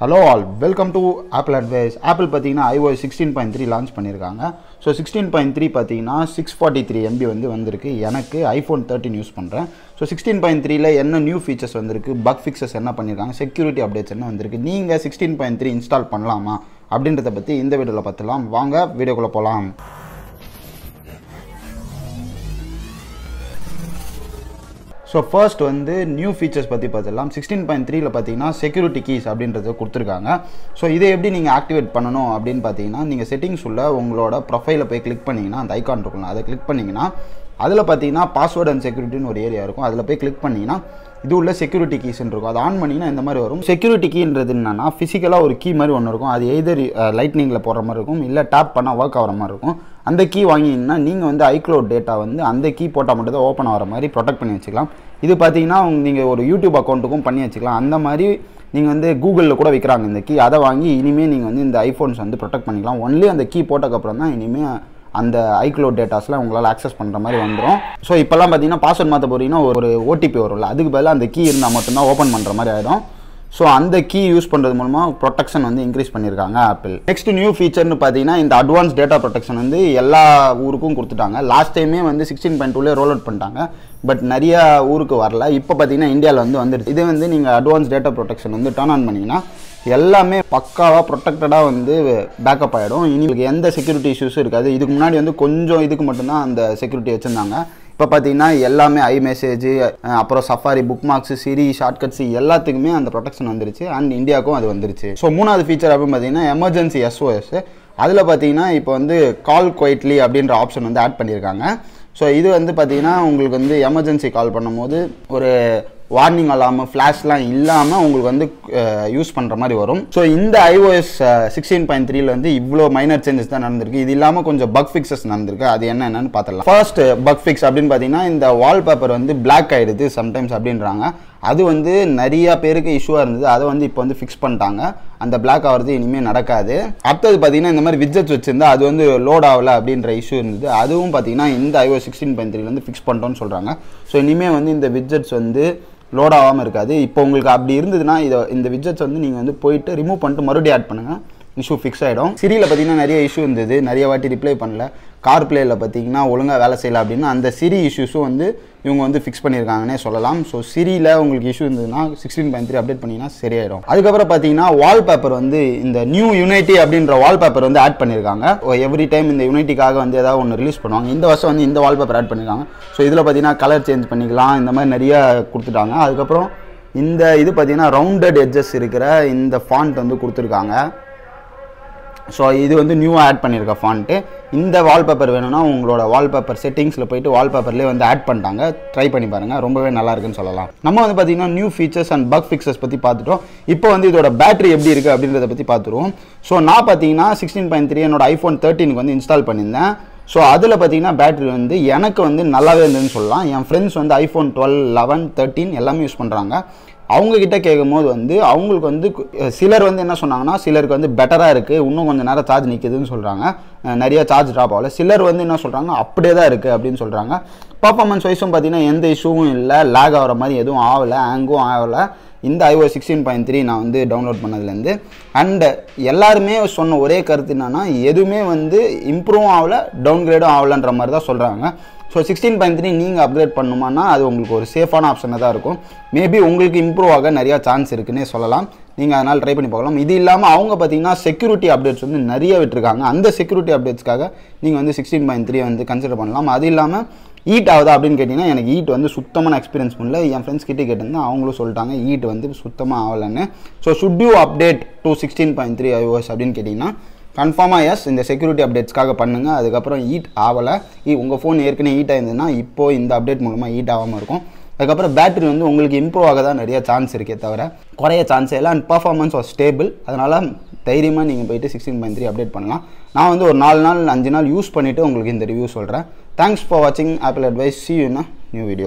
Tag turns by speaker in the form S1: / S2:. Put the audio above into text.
S1: Hello all, welcome to Apple Advice. Apple பார்த்தீங்கன்னா iOS 16.3 launch பண்ணியிருக்காங்க. So 16.3 பார்த்தீங்கன்னா 643 MB வந்திருக்கு. எனக்கு iPhone 13 யூஸ் பண்ணுறேன். ஸோ 16.3ல என்ன நியூ ஃபீச்சர்ஸ் வந்திருக்கு, பக் ஃபிக்சஸ் என்ன பண்ணியிருக்காங்க, செக்யூரிட்டி அப்டேட்ஸ் என்ன வந்திருக்கு, நீங்கள் 16.3 இன்ஸ்டால் பண்ணலாமா அப்படின்றத பற்றி இந்த வீடியோவில் பார்த்துலாம். வாங்க வீடியோக்குள்ளே போகலாம். ஸோ ஃபர்ஸ்ட் நியூ ஃபீச்சர்ஸ் பற்றி பார்த்துடலாம். 16.3ல பார்த்தீங்கன்னா செக்யூரிட்டி கீஸ் அப்படின்றத கொடுத்துருக்காங்க. ஸோ இதை எப்படி நீங்கள் ஆக்டிவேட் பண்ணணும் அப்படின்னு பார்த்தீங்கன்னா, நீங்கள் செட்டிங்ஸ் உள்ள உங்களோட ப்ரொஃபைலை போய் கிளிக் பண்ணிங்கன்னா அந்த ஐக்கான் இருக்கும்ல, அதை கிளிக் பண்ணிங்கன்னா அதில் பார்த்தீங்கன்னா பாஸ்வேர்ட் அண்ட் செக்யூரிட்டின்னு ஒரு ஏரியா இருக்கும். அதில் போய் கிளிக் பண்ணிங்கன்னா இது உள்ள செக்யூரிட்டி கீஸ்ன்னு இருக்கும். அதை ஆன் பண்ணிங்கன்னா இந்த மாதிரி வரும். செக்யூரிட்டி கீன்றது என்னன்னா, ஃபிசிக்கலாக ஒரு கீ மாதிரி ஒன்று இருக்கும். அது எய்தர் லைட்னிங்கில் போடுற மாதிரி இருக்கும், இல்லை டேப் பண்ணால் ஒர்க் ஆகிற மாதிரி இருக்கும். அந்த கீ வாங்கினீங்கன்னா நீங்கள் ஐக்ளவுட் டேட்டா அந்த கீ போட்டால் மட்டும் தான் ஓப்பன் ஆகிற மாதிரி ப்ரொடெக்ட் பண்ணி வச்சுக்கலாம். இது பார்த்தீங்கன்னா நீங்கள் ஒரு யூடியூப் அக்கௌண்ட்டுக்கும் பண்ணி வச்சுக்கலாம். அந்த மாதிரி நீங்கள் கூகுளில் கூட விற்கிறாங்க இந்த கீ. அதை வாங்கி இனிமேல் நீங்கள் இந்த ஐஃபோன்ஸ் ப்ரொடெக்ட் பண்ணிக்கலாம். ஒன்லி அந்த கீ போட்டதுக்கப்புறம் தான் இனிமேல் அந்த ஐக்ளவுட் டேட்டாஸ்லாம் உங்களால் ஆக்சஸ் பண்ணுற மாதிரி வந்துடும். ஸோ இப்போல்லாம் பார்த்தீங்கன்னா பாஸ்வேர்ட் மாற்ற போகிறீங்கன்னா ஒரு ஓடிபி வரும்ல, அதுக்கு பதிலாக அந்த கீ இருந்தால் மட்டும்தான் ஓப்பன் பண்ணுற மாதிரி ஆகிடும். ஸோ அந்த கீ யூஸ் பண்ணுறது மூலமாக ப்ரொடெக்ஷன் இன்க்ரீஸ் பண்ணியிருக்காங்க ஆப்பிள். நெக்ஸ்ட் நியூ ஃபீச்சர்னு பார்த்தீங்கன்னா இந்த அட்வான்ஸ் டேட்டா ப்ரொடெக்ஷன் எல்லா ஊருக்கும் கொடுத்துட்டாங்க. லாஸ்ட் டைமே 16.2ல ரோல் அவுட் பண்ணிட்டாங்க, பட் நிறைய ஊருக்கு வரல. இப்போ பார்த்தீங்கன்னா இந்தியாவில் வந்துருச்சு. இது நீங்கள் advance data protection turn on பண்ணிங்கன்னா எல்லாமே பக்காவாக ப்ரொடெக்டடாக பேக்கப் ஆகிடும். இனி எந்த செக்யூரிட்டி இஷ்யூஸும் இருக்காது. இதுக்கு முன்னாடி கொஞ்சம் இதுக்கு மட்டும்தான் அந்த செக்யூரிட்டி வச்சுருந்தாங்க. இப்போ பார்த்தீங்கன்னா எல்லாமே iMessage, அப்புறம் சஃபாரி, புக் மார்க்ஸ், சிரி, ஷார்ட்கட்ஸ் எல்லாத்துக்குமே அந்த ப்ரொடெக்ஷன் வந்துருச்சு. அண்ட் இந்தியாவுக்கும் அது வந்துருச்சு. ஸோ மூணாவது ஃபீச்சர் அப்படின்னு பார்த்தீங்கன்னா எமர்ஜென்சி SOS. அதில் பார்த்தீங்கன்னா இப்போ கால் குவைட்லி அப்படின்ற ஆப்ஷன் ஆட் பண்ணியிருக்காங்க. ஸோ இது பார்த்தீங்கன்னா உங்களுக்கு எமர்ஜென்சி கால் பண்ணும்போது ஒரு வார்னிங் அலாமல் ஃப்ளாஷ்லாம் இல்லாமல் உங்களுக்கு யூஸ் பண்ணுற மாதிரி வரும். ஸோ இந்த iOS 16.3ல இவ்வளோ மைனர் சேஞ்சஸ் தான் நடந்திருக்கு. இது இல்லாமல் கொஞ்சம் பக் ஃபிக்ஸஸ் நடந்திருக்கு. அது என்னென்னு பார்த்துடலாம். ஃபர்ஸ்ட் பக் ஃபிக்ஸ் அப்படின்னு பார்த்தீங்கன்னா இந்த வால்பேப்பர் பிளாக் ஆகிடுது சம்டைம்ஸ் அப்படின்றாங்க. அது நிறைய பேருக்கு இஷ்யூவாக இருந்தது. அதை இப்போ ஃபிக்ஸ் பண்ணிட்டாங்க. அந்த பிளாக் ஆகிறது இனிமேல் நடக்காது. அடுத்தது பார்த்தீங்கன்னா இந்த மாதிரி விட்ஜெட்ஸ் வச்சுருந்தா அது லோட் ஆகலை அப்படின்ற இஷ்யூ இருந்தது. அதுவும் பார்த்தீங்கன்னா இந்த iOS 16.3ல ஃபிக்ஸ் பண்ணிட்டோன்னு சொல்கிறாங்க. ஸோ இனிமேல் இந்த விட்ஜெட்ஸ் லோட் ஆகாமல் இருக்காது. இப்போ உங்களுக்கு அப்படி இருந்ததுன்னா இந்த விட்ஜெட்ஸ் நீங்கள் போயிட்டு ரிமூவ் பண்ணிட்டு மறுபடியும் ஆட் பண்ணுங்கள், இஷ்யூ ஃபிக்ஸ் ஆகிடும். சிரியில் பார்த்தீங்கன்னா நிறைய இஷ்யூ இருந்தது, நிறைய வாட்டி ரிப்ளை பண்ணல. கார் பிளேயில் பார்த்தீங்கன்னா ஒழுங்காக வேலை செய்யலை அப்படின்னு அந்த சிரி இஷ்யூஸும் இவங்க ஃபிக்ஸ் பண்ணியிருக்காங்கன்னே சொல்லலாம். ஸோ சிரியில் உங்களுக்கு இஷ்யூ இருந்ததுன்னா 16.3 அப்டேட் பண்ணிங்கன்னா சரியாயிடும். அதுக்கப்புறம் பார்த்தீங்கன்னா வால்பேப்பர் இந்த நியூ யுனைட்டி அப்படின்ற வால்பேப்பர் ஆட் பண்ணியிருக்காங்க. எவ்ரி டைம் இந்த யுனைட்டிக்காக ஏதாவது ஒன்று ரிலீஸ் பண்ணுவாங்க. இந்த வருஷம் இந்த வால்பேப்பர் ஆட் பண்ணியிருக்காங்க. ஸோ இதில் பார்த்தீங்கன்னா கலர் சேஞ்ச் பண்ணிக்கலாம், இந்த மாதிரி நிறைய கொடுத்துட்டாங்க. அதுக்கப்புறம் இது பார்த்தீங்கன்னா ரவுண்டட் எட்ஜஸ் இருக்கிற இந்த ஃபாண்ட் கொடுத்துருக்காங்க. ஸோ இது நியூவாக ஆட் பண்ணியிருக்க ஃபாண்ட்டு. இந்த வால்பேப்பர் வேணும்னா உங்களோட வால்பேப்பர் செட்டிங்ஸில் போய்ட்டு வால்பேப்பர்லேயே ஆட் பண்ணிட்டாங்க. ட்ரை பண்ணி பாருங்கள், ரொம்பவே நல்லா இருக்குன்னு சொல்லலாம். நம்ம பார்த்தீங்கன்னா new features and buck fixes பற்றி பார்த்துட்டோம். இப்போ இதோட பேட்டரி எப்படி இருக்குது அப்படின்றத பற்றி பார்த்துருவோம். ஸோ நான் பார்த்தீங்கன்னா 16.3 என்னோட iPhone 13க்கு இன்ஸ்டால் பண்ணியிருந்தேன். ஸோ அதில் பார்த்தீங்கன்னா பேட்டரி எனக்கு நல்லாவே இருந்ததுன்னு சொல்லலாம். என் ஃப்ரெண்ட்ஸ் iPhone 12, 11, 13 எல்லாமே யூஸ் பண்ணுறாங்க. அவங்கக்கிட்ட கேட்கும் போது அவங்களுக்கு சிலர் என்ன சொன்னாங்கன்னா, சிலருக்கு பெட்டராக இருக்குது, இன்னும் கொஞ்சம் நேரம் சார்ஜ் நிற்குதுன்னு சொல்கிறாங்க, நிறைய சார்ஜ் ட்ராப் ஆகல. சிலர் என்ன சொல்கிறாங்க, அப்படியே தான் இருக்குது அப்படின்னு சொல்கிறாங்க. பர்ஃபார்மன்ஸ் வைஸும் பார்த்தீங்கன்னா எந்த இஷ்யூவும் இல்லை, லேக் ஆகிற மாதிரி எதுவும் ஆகலை, ஹேங்கும் ஆகலை இந்த iOS 16.3 நான் டவுன்லோட் பண்ணதுலேருந்து. அண்டு எல்லாருமே சொன்ன ஒரே கருத்து என்னன்னா, எதுவுமே இம்ப்ரூவும் ஆகலை, டவுன்கிரேடும் ஆகலைன்ற மாதிரி தான் சொல்கிறாங்க. ஸோ 16.3 நீங்கள் அப்கிரேட் பண்ணுமானா அது உங்களுக்கு ஒரு சேஃபான ஆப்ஷனாக தான் இருக்கும். மேபி உங்களுக்கு இம்ப்ரூவ் ஆக நிறையா சான்ஸ் இருக்குன்னே சொல்லலாம். நீங்கள் அதனால் ட்ரை பண்ணி பார்க்கலாம். இது இல்லாமல் அவங்க பார்த்தீங்கன்னா செக்யூரிட்டி அப்டேட்ஸ் நிறைய விட்டுருக்காங்க. அந்த செக்யூரிட்டி அப்டேட்ஸ்க்காக நீங்கள் 16.3 கன்சிடர் பண்ணலாம். அது இல்லாமல் ஹீட் ஆகுதா அப்படின்னு கேட்டிங்கன்னா, எனக்கு ஹீட் சுத்தமான எக்ஸ்பீரியன்ஸ் பண்ணல. என் ஃப்ரெண்ட்ஸ் கிட்டே கேட்டிருந்தேன், அவங்களும் சொல்லிட்டாங்க ஹீட் சுத்தமாக ஆகலைன்னு. So should you update to 16.3 iOS அப்படின்னு கேட்டிங்கன்னா கன்ஃபார்மாக எஸ், இந்த செக்யூரிட்டி அப்டேட்ஸ்க்காக பண்ணுங்கள். அதுக்கப்புறம் ஹீட் ஆகலை, உங்கள் ஃபோன் ஏற்கனவே ஹீட் ஆயிருந்ததுன்னா இப்போது இந்த அப்டேட் மூலமாக ஹீட் ஆகாமல் இருக்கும். அதுக்கப்புறம் பேட்டரி உங்களுக்கு இம்ப்ரூவ் ஆக தான் நிறைய சான்ஸ் இருக்கே தவிர குறைய சான்ஸே இல்லை. And performance was stable. அதனால் தைரியமாக நீங்கள் போய்ட்டு 16.3 அப்டேட் பண்ணலாம். நான் ஒரு 4 நாள் 5 நாள் யூஸ் பண்ணிவிட்டு உங்களுக்கு இந்த ரிவ்யூ சொல்கிறேன். தேங்க்ஸ் ஃபார் வாட்சிங் apple advice. See you in a new video.